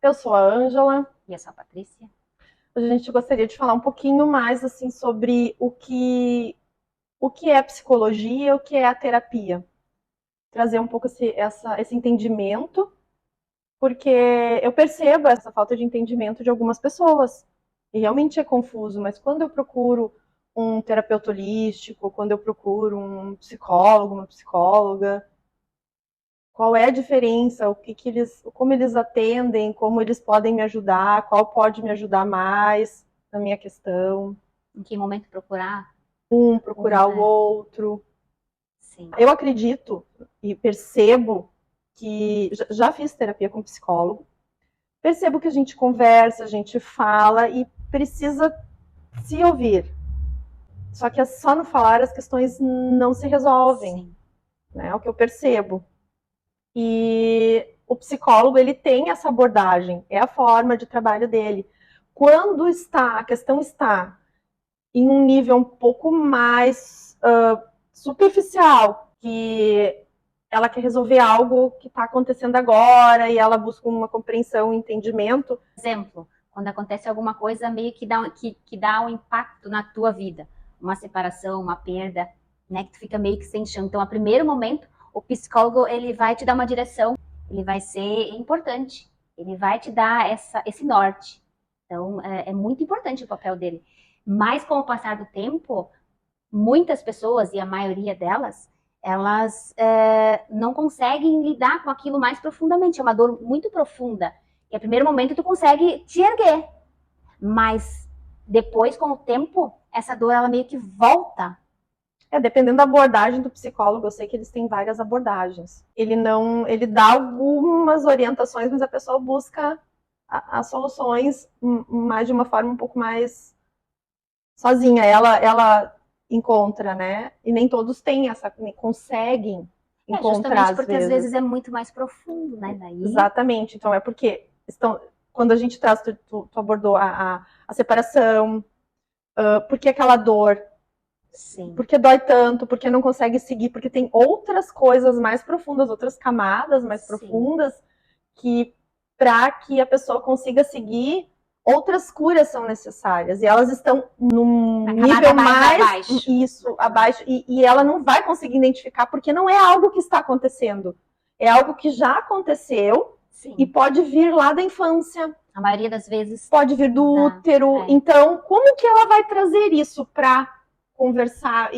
Eu sou a Ângela. E eu sou a Patrícia. Hoje a gente gostaria de falar um pouquinho mais assim sobre o que é psicologia, o que é a terapia. Trazer um pouco esse entendimento, porque eu percebo essa falta de entendimento de algumas pessoas. E realmente é confuso, mas quando eu procuro um terapeuta holístico, quando eu procuro um psicólogo, uma psicóloga, qual é a diferença, como eles atendem, como eles podem me ajudar, qual pode me ajudar mais na minha questão, Em que momento procurar procurar o né? outro. Sim. Eu acredito e percebo que já fiz terapia com psicólogo, percebo que a gente conversa, a gente fala e precisa se ouvir. Só que só no falar as questões não se resolvem, Sim. né? É o que eu percebo. E o psicólogo, ele tem essa abordagem, é a forma de trabalho dele. Quando a questão está em um nível um pouco mais superficial, que ela quer resolver algo que está acontecendo agora e ela busca uma compreensão, um entendimento. Exemplo, quando acontece alguma coisa meio que dá um impacto na tua vida, uma separação, uma perda, né, que tu fica meio que sem chão. Então, a primeiro momento, o psicólogo ele vai te dar uma direção, ele vai ser importante, ele vai te dar esse norte. Então, é muito importante o papel dele. Mas com o passar do tempo, muitas pessoas, e a maioria delas, elas não conseguem lidar com aquilo mais profundamente. É uma dor muito profunda. E a primeiro momento tu consegue te erguer, mas depois, com o tempo, essa dor ela meio que volta. Dependendo da abordagem do psicólogo, eu sei que eles têm várias abordagens. Ele não, ele dá algumas orientações, mas a pessoa busca as soluções mais de uma forma um pouco mais sozinha. Ela encontra, né? E nem todos têm conseguem encontrar Justamente às porque às vezes vezes. é muito mais profundo, né? Daí, Exatamente. Então é porque quando a gente traz, tu abordou a separação, por que aquela dor, sim, por que dói tanto, por que não consegue seguir, porque tem outras coisas mais profundas, outras camadas mais sim. profundas que para que a pessoa consiga seguir, outras curas são necessárias e elas estão Na num camada nível mais mais abaixo. isso abaixo e ela não vai conseguir identificar porque não é algo que está acontecendo, é algo que já aconteceu e Sim. pode vir lá da infância, A maioria das vezes pode vir do dá. útero. É. Então, como que ela vai trazer isso para conversar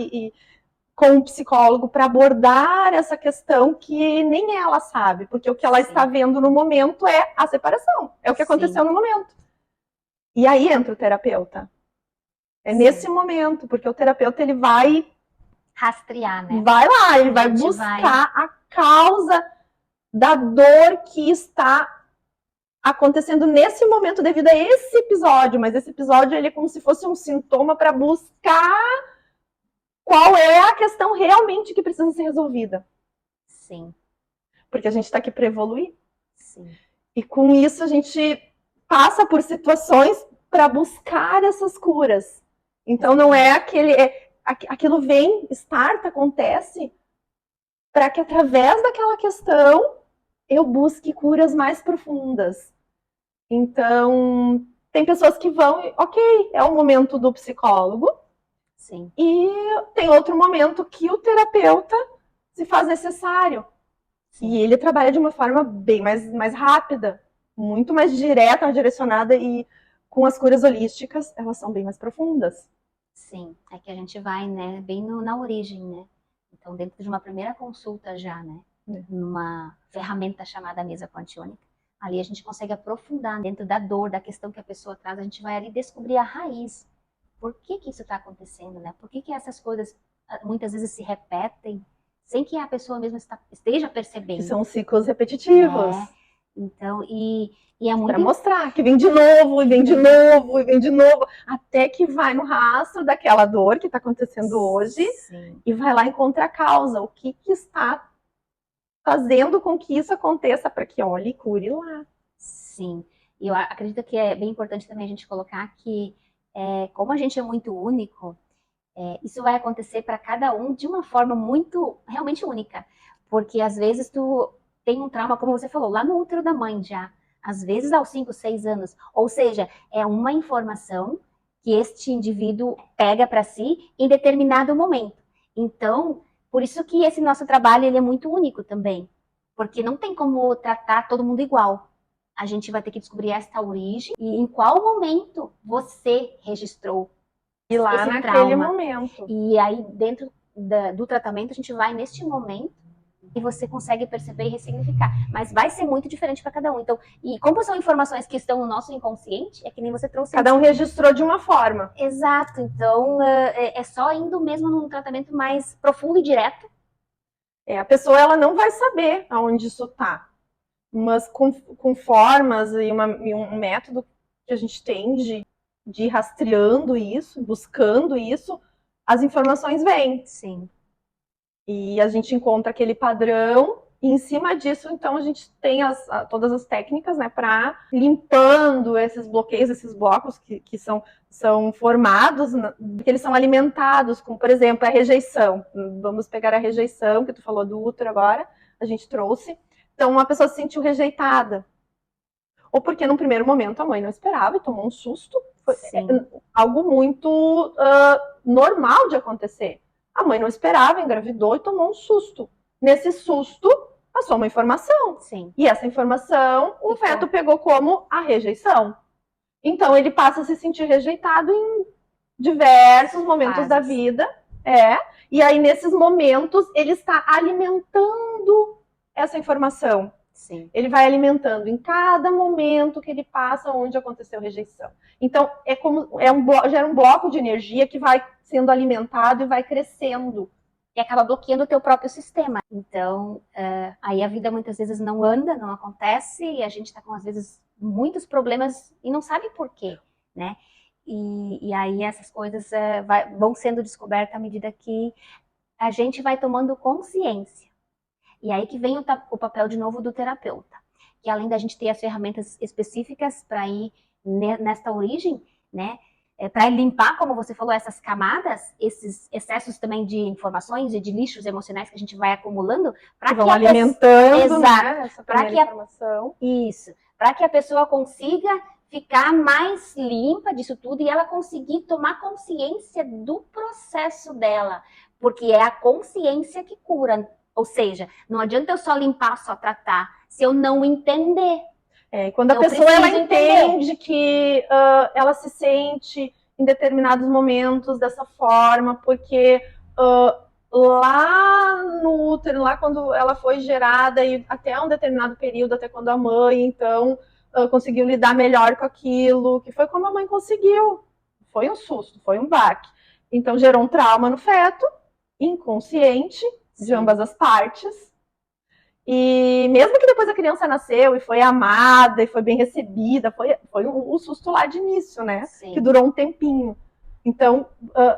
com um psicólogo para abordar essa questão que nem ela sabe, porque o que ela está Sim, vendo no momento é a separação, é o que aconteceu sim, no momento. E aí entra o terapeuta. É nesse sim. momento, porque o terapeuta ele Rastrear, né? vai lá, ele A vai gente vai. buscar a causa da dor que está acontecendo nesse momento devido a esse episódio, mas esse episódio ele é como se fosse um sintoma para buscar qual é a questão realmente que precisa ser resolvida. Sim, Porque a gente está aqui para evoluir. sim. E com isso a gente passa por situações para buscar essas curas. Então não é Exatamente. aquilo vem, starta, acontece para que através daquela questão eu busque curas mais profundas. Então tem pessoas que vão, ok, é o momento do psicólogo Sim, e tem outro momento que o terapeuta se faz necessário. E sim. ele trabalha de uma forma bem mais rápida, muito mais direta, direcionada e com as curas holísticas, elas são bem mais profundas. Sim, é que a gente vai, né, bem na origem, né? Então, dentro de uma primeira consulta já, né, numa ferramenta chamada mesa quantiônica, ali a gente consegue aprofundar dentro da dor, da questão que a pessoa traz, a gente vai ali descobrir a raiz. Por que que isso está acontecendo, né? Por que que essas coisas muitas vezes se repetem sem que a pessoa mesmo esteja Que percebendo, são ciclos repetitivos. né? Então, e é Para muito mostrar que vem de novo, e vem de novo, e vem de novo, até que vai no rastro daquela dor que está acontecendo hoje sim, e vai lá encontrar a causa. O que está fazendo com que isso aconteça para que olhe e cure lá. sim. E eu acredito que é bem importante também a gente colocar que, como a gente é muito único, isso vai acontecer para cada um de uma forma muito, realmente única. Porque às vezes tu tem um trauma, como você falou, lá no útero da mãe já. às vezes aos 5, 6 anos. Ou seja, é uma informação que este indivíduo pega para si em determinado momento. Então, por isso que esse nosso trabalho ele é muito único também, porque não tem como tratar todo mundo igual. A gente vai ter que descobrir esta origem e em qual momento você registrou E lá esse naquele trauma. momento. E aí, dentro do tratamento, a gente vai neste momento e você consegue perceber e ressignificar. Mas vai ser muito diferente para cada um. Então, e como são informações que estão no nosso inconsciente, é que nem você trouxe. Cada um registrou de uma forma. Exato. Então, é só indo mesmo num tratamento mais profundo e direto. A pessoa ela não vai saber aonde isso está. Mas com formas e um método que a gente tem de ir rastreando isso, buscando isso, as informações vêm. Sim. E a gente encontra aquele padrão, e em cima disso, então, a gente tem todas as técnicas, né, para limpando esses bloqueios, esses blocos que são formados, que eles são alimentados, como, por exemplo, a rejeição. Vamos pegar a rejeição, que tu falou do útero agora, a gente trouxe. Então, uma pessoa se sentiu rejeitada. Ou porque, num primeiro momento, a mãe não esperava e tomou um susto. Foi algo muito normal de acontecer. A mãe não esperava, engravidou e tomou um susto. Nesse susto, passou uma informação. Sim. E essa informação, o feto pegou como a rejeição. Então, ele passa a se sentir rejeitado em diversos momentos da vida. E aí, nesses momentos, ele está alimentando essa informação. Sim. Ele vai alimentando em cada momento que ele passa onde aconteceu rejeição. Então, gera um bloco de energia que vai sendo alimentado e vai crescendo. E acaba bloqueando o teu próprio sistema. Então, aí a vida muitas vezes não anda, não acontece, e a gente está com, às vezes, muitos problemas e não sabe por quê, né? E aí essas coisas vão sendo descobertas à medida que a gente vai tomando consciência. E aí que vem o papel de novo do terapeuta, que além da gente ter as ferramentas específicas para ir nesta origem, né, para limpar, como você falou, essas camadas, esses excessos também de informações e de lixos emocionais que a gente vai acumulando, para que vão alimentando, né, essa informação. Isso, para que a pessoa consiga ficar mais limpa disso tudo e ela conseguir tomar consciência do processo dela, porque é a consciência que cura. Ou seja, não adianta eu só limpar, só tratar, se eu não entender. Quando a pessoa ela entende que ela se sente em determinados momentos dessa forma, porque lá no útero, lá quando ela foi gerada, e até um determinado período, até quando a mãe, então, conseguiu lidar melhor com aquilo, que foi como a mãe conseguiu. Foi um susto, foi um baque. Então, gerou um trauma no feto, inconsciente, de ambas as partes. E mesmo que depois a criança nasceu e foi amada e foi bem recebida, foi um susto lá de início, né? Sim. Que durou um tempinho. Então,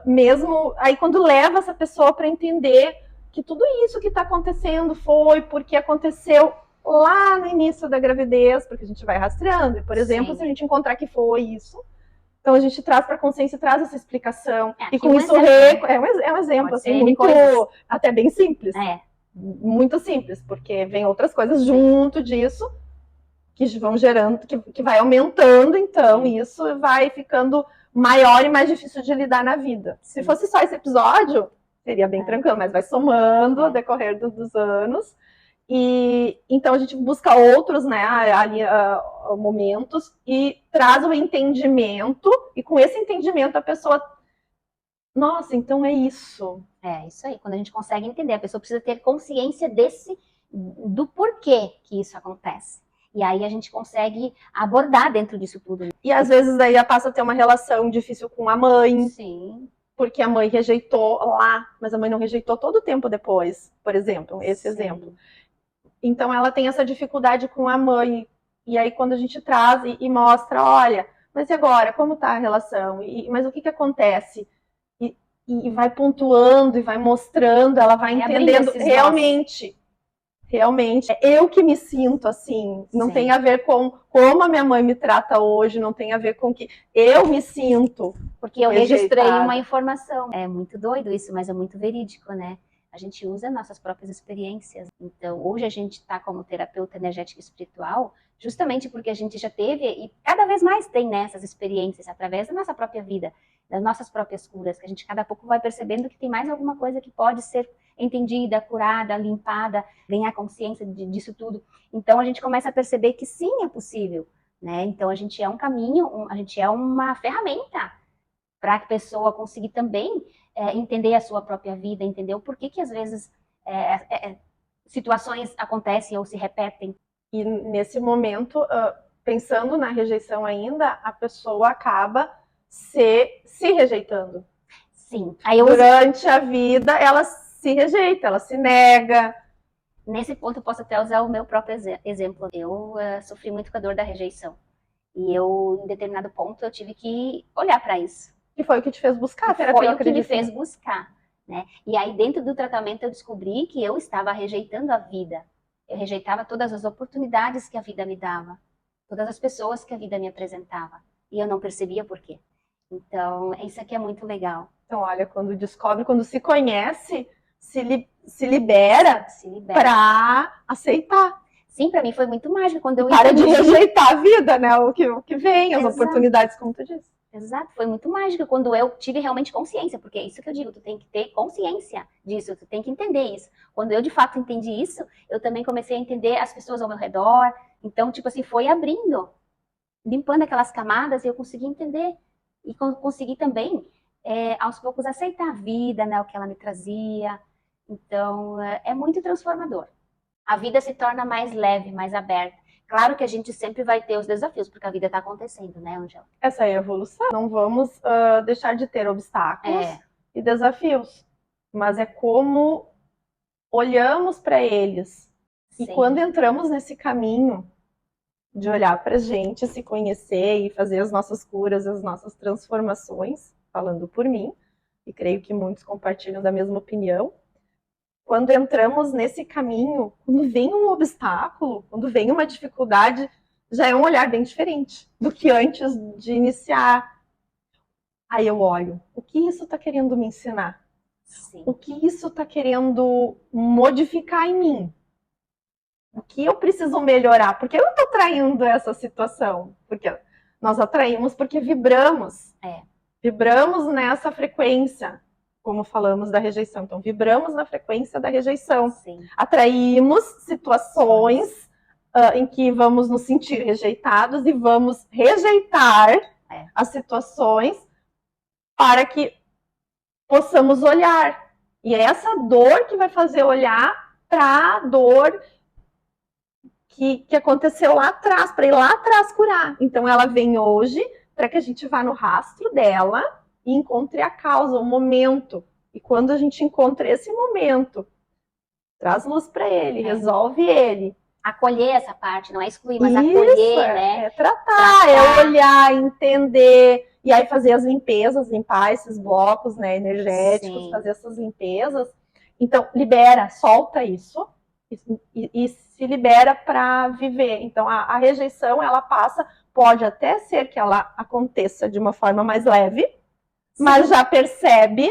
mesmo aí quando leva essa pessoa para entender que tudo isso que está acontecendo foi porque aconteceu lá no início da gravidez, porque a gente vai rastreando. E, por exemplo, se a gente encontrar que foi isso, então a gente traz para a consciência, traz essa explicação. E com isso é um exemplo, assim, muito até bem simples. Muito simples, porque vem outras coisas junto disso que vão gerando, que vai aumentando, então isso vai ficando maior e mais difícil de lidar na vida. Se fosse só esse episódio, seria bem tranquilo, mas vai somando ao decorrer dos anos. E então a gente busca outros, né, momentos e traz o entendimento, e com esse entendimento a pessoa, nossa, então é isso. É isso aí, quando a gente consegue entender, a pessoa precisa ter consciência do porquê que isso acontece. E aí a gente consegue abordar dentro disso tudo. E às vezes daí ela passa a ter uma relação difícil com a mãe. Sim. Porque a mãe rejeitou lá, mas a mãe não rejeitou todo o tempo depois, por exemplo, esse exemplo. Então ela tem essa dificuldade com a mãe. E aí quando a gente traz e mostra, olha, mas e agora, como tá a relação? Mas o que acontece? E vai pontuando e vai mostrando, ela vai entendendo realmente. É eu que me sinto assim, não tem a ver com como a minha mãe me trata hoje, não tem a ver com que eu me sinto. Porque eu registrei uma informação. É muito doido isso, mas é muito verídico, né? A gente usa nossas próprias experiências. Então, hoje a gente está como terapeuta energética espiritual justamente porque a gente já teve e cada vez mais tem nessas experiências através da nossa própria vida, das nossas próprias curas, que a gente cada pouco vai percebendo que tem mais alguma coisa que pode ser entendida, curada, limpada, ganhar consciência disso tudo. Então a gente começa a perceber que sim, é possível, né? Então a gente é um caminho, a gente é uma ferramenta para a pessoa conseguir também entender a sua própria vida, entender o porquê que às vezes situações acontecem ou se repetem. E nesse momento, pensando na rejeição ainda, a pessoa acaba se rejeitando. Sim. Durante a vida, ela se rejeita, ela se nega. Nesse ponto, eu posso até usar o meu próprio exemplo. Eu sofri muito com a dor da rejeição. E eu, em determinado ponto, eu tive que olhar para isso. E foi o que te fez buscar a terapia, foi o que me fez buscar, né? E aí, dentro do tratamento, eu descobri que eu estava rejeitando a vida. Eu rejeitava todas as oportunidades que a vida me dava, todas as pessoas que a vida me apresentava. E eu não percebia por quê. Então, isso aqui é muito legal. Então, olha, quando descobre, quando se conhece, se libera para aceitar. Sim, para mim foi muito mágico quando eu para de rejeitar a vida, né? O que vem, as oportunidades, como tu disse. Exato, foi muito mágico quando eu tive realmente consciência, porque é isso que eu digo, tu tem que ter consciência disso, tu tem que entender isso. Quando eu de fato entendi isso, eu também comecei a entender as pessoas ao meu redor, então, tipo assim, foi abrindo, limpando aquelas camadas e eu consegui entender. E consegui também, aos poucos, aceitar a vida, né, o que ela me trazia. Então, é muito transformador. A vida se torna mais leve, mais aberta. Claro que a gente sempre vai ter os desafios, porque a vida está acontecendo, né, Angela? Essa é a evolução. Não vamos deixar de ter obstáculos e desafios, mas é como olhamos para eles. Sim. E quando entramos nesse caminho de olhar para a gente, se conhecer e fazer as nossas curas, as nossas transformações, falando por mim, e creio que muitos compartilham da mesma opinião, quando entramos nesse caminho, quando vem um obstáculo, quando vem uma dificuldade, já é um olhar bem diferente do que antes de iniciar. Aí eu olho, o que isso está querendo me ensinar? Sim. O que isso está querendo modificar em mim? O que eu preciso melhorar? Porque eu não estou atraindo essa situação. Porque nós atraímos porque vibramos. Vibramos nessa frequência. Como falamos da rejeição. Então, vibramos na frequência da rejeição. Sim. Atraímos situações em que vamos nos sentir rejeitados e vamos rejeitar as situações para que possamos olhar. E é essa dor que vai fazer olhar para a dor que aconteceu lá atrás, para ir lá atrás curar. Então, ela vem hoje para que a gente vá no rastro dela e encontre a causa, o momento. E quando a gente encontra esse momento, traz luz para ele, resolve ele. Acolher essa parte, não é excluir, mas acolher, né? É tratar, é olhar, entender, e aí fazer as limpezas, limpar esses blocos, né, energéticos, fazer essas limpezas. Então, libera, solta isso e se libera para viver. Então, a rejeição, ela passa, pode até ser que ela aconteça de uma forma mais leve, mas já percebe,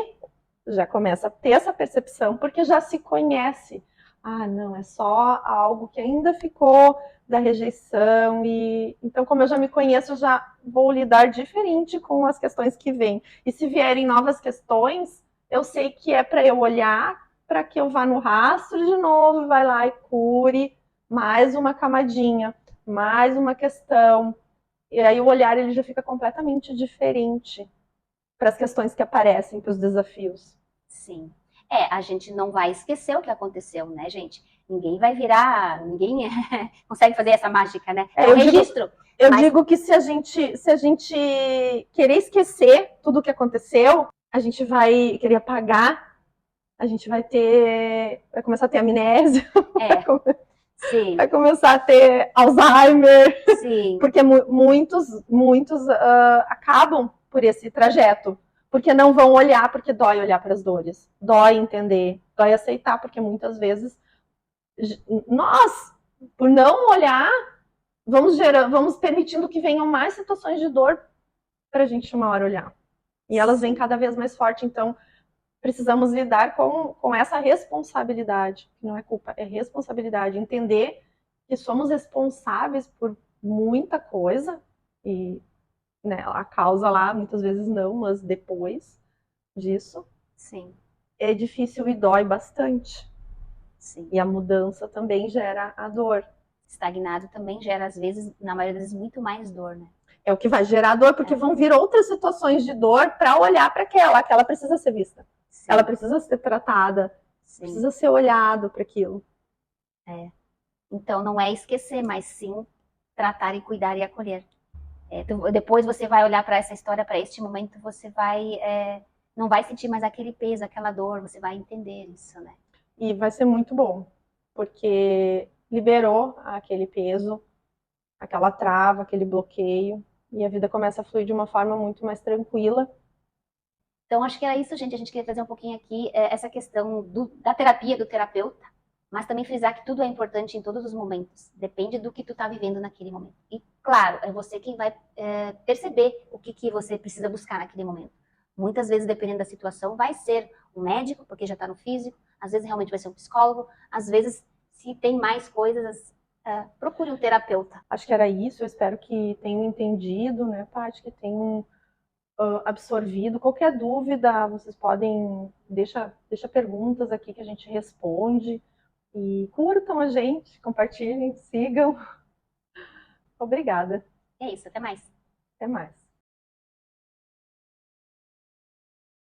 já começa a ter essa percepção, porque já se conhece. Ah, não, é só algo que ainda ficou da rejeição. E então, como eu já me conheço, eu já vou lidar diferente com as questões que vêm. E se vierem novas questões, eu sei que é para eu olhar, para que eu vá no rastro de novo, vai lá e cure mais uma camadinha, mais uma questão. E aí o olhar ele já fica completamente diferente para as questões que aparecem, para os desafios. Sim. A gente não vai esquecer o que aconteceu, né, gente? Ninguém vai virar, ninguém consegue fazer essa mágica, né? É um registro. Eu digo que se a gente querer esquecer tudo o que aconteceu, a gente vai querer apagar, a gente vai começar a ter amnésia. Sim. Vai começar a ter Alzheimer. Sim. Porque muitos acabam por esse trajeto. Porque não vão olhar, porque dói olhar para as dores. Dói entender, dói aceitar, porque muitas vezes nós, por não olhar, vamos permitindo que venham mais situações de dor para a gente uma hora olhar. E elas vêm cada vez mais forte, então precisamos lidar com essa responsabilidade, que não é culpa, é responsabilidade, entender que somos responsáveis por muita coisa e, né, a causa lá muitas vezes não, mas depois disso Sim, é difícil e dói bastante. sim. E a mudança também gera a dor. Estagnado também gera, às vezes, na maioria das vezes, muito mais dor, né? É o que vai gerar dor, porque vão vir outras situações de dor para olhar para aquela precisa ser vista. Sim, Ela precisa ser tratada, sim. precisa ser olhado para aquilo. Então, não é esquecer, mas sim tratar e cuidar e acolher. Depois você vai olhar para essa história, para este momento, você vai não vai sentir mais aquele peso, aquela dor, você vai entender isso, né? E vai ser muito bom, porque liberou aquele peso, aquela trava, aquele bloqueio, e a vida começa a fluir de uma forma muito mais tranquila. Então, acho que era isso, gente. A gente queria trazer um pouquinho aqui essa questão da terapia, do terapeuta, mas também frisar que tudo é importante em todos os momentos. Depende do que tu tá vivendo naquele momento. E, claro, é você quem vai perceber o que você precisa buscar naquele momento. Muitas vezes, dependendo da situação, vai ser um médico, porque já está no físico. Às vezes, realmente vai ser um psicólogo. Às vezes, se tem mais coisas, procure um terapeuta. Acho que era isso. Eu espero que tenham entendido, né, Paty, que tenham absorvido. Qualquer dúvida, vocês podem deixa perguntas aqui que a gente responde. E curtam a gente, compartilhem, sigam. Obrigada. É isso, até mais. Até mais.